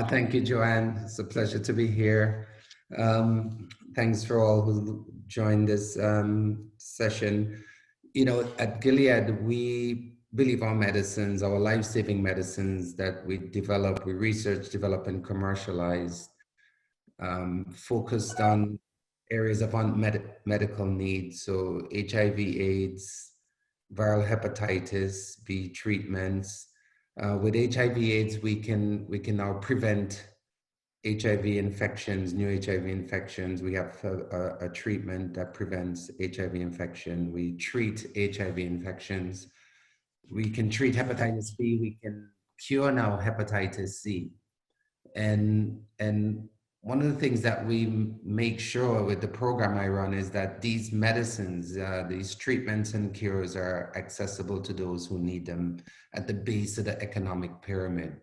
Thank you, Joanne. It's a pleasure to be here. Thanks for all who joined this session. At Gilead, we believe our medicines, our life-saving medicines that we develop, we research, develop, and commercialize, focused on areas of unmet medical needs. So HIV/AIDS, viral hepatitis B treatments. With HIV/AIDS, we can now prevent HIV infections, new HIV infections. We have a treatment that prevents HIV infection. We treat HIV infections. We can treat hepatitis B. We can cure now hepatitis C. And one of the things that we make sure with the program I run is that these medicines, these treatments and cures are accessible to those who need them at the base of the economic pyramid.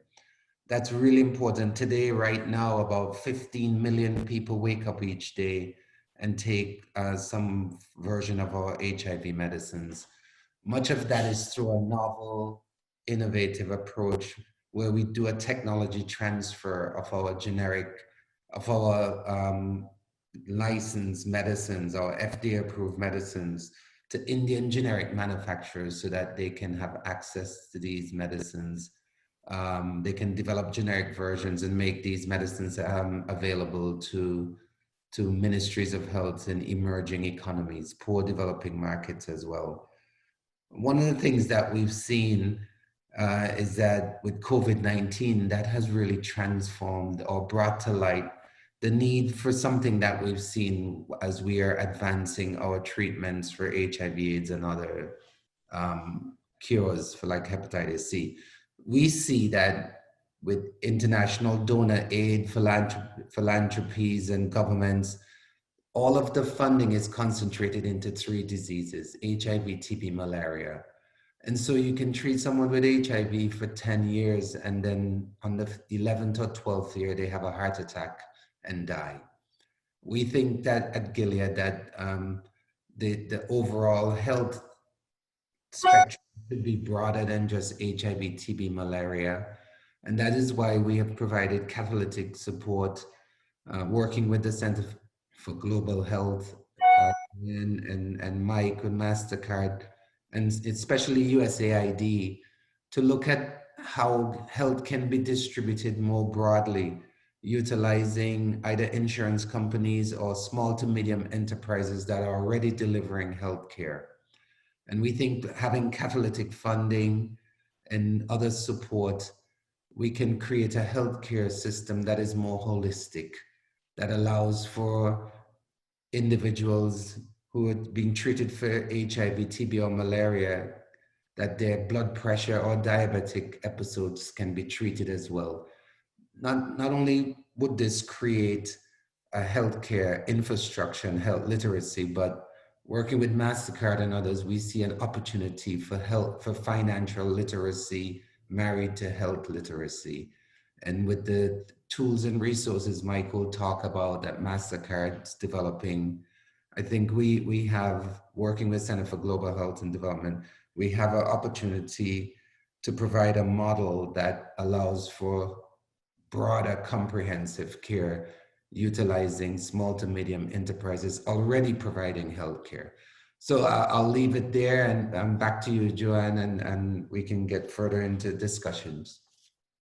That's really important. Today, right now, about 15 million people wake up each day and take some version of our HIV medicines. Much of that is through a novel, innovative approach where we do a technology transfer of our licensed medicines, our FDA approved medicines to Indian generic manufacturers so that they can have access to these medicines. They can develop generic versions and make these medicines available to ministries of health in emerging economies, poor developing markets as well. One of the things that we've seen is that with COVID-19, that has really transformed or brought to light the need for something that we've seen as we are advancing our treatments for HIV/AIDS and other cures for like hepatitis C. We see that with international donor aid, philanthropies, and governments, all of the funding is concentrated into three diseases: HIV, TB, malaria. And so you can treat someone with HIV for 10 years, and then on the 11th or 12th year, they have a heart attack and die. We think that at Gilead that the overall health spectrum should be broader than just HIV, TB, malaria. And that is why we have provided catalytic support, working with the Center for Global Health and Mike with MasterCard, and especially USAID, to look at how health can be distributed more broadly, utilizing either insurance companies or small to medium enterprises that are already delivering healthcare. And we think having catalytic funding and other support, we can create a healthcare system that is more holistic, that allows for individuals who are being treated for HIV, TB, or malaria, that their blood pressure or diabetic episodes can be treated as well. Not only would this create a healthcare infrastructure and health literacy, but working with MasterCard and others, we see an opportunity for financial literacy married to health literacy. And with the tools and resources Michael talked about that MasterCard's developing, I think we have, working with Center for Global Health and Development, we have an opportunity to provide a model that allows for broader comprehensive care, utilizing small to medium enterprises already providing healthcare. So I'll leave it there, and back to you, Joanne, and we can get further into discussions.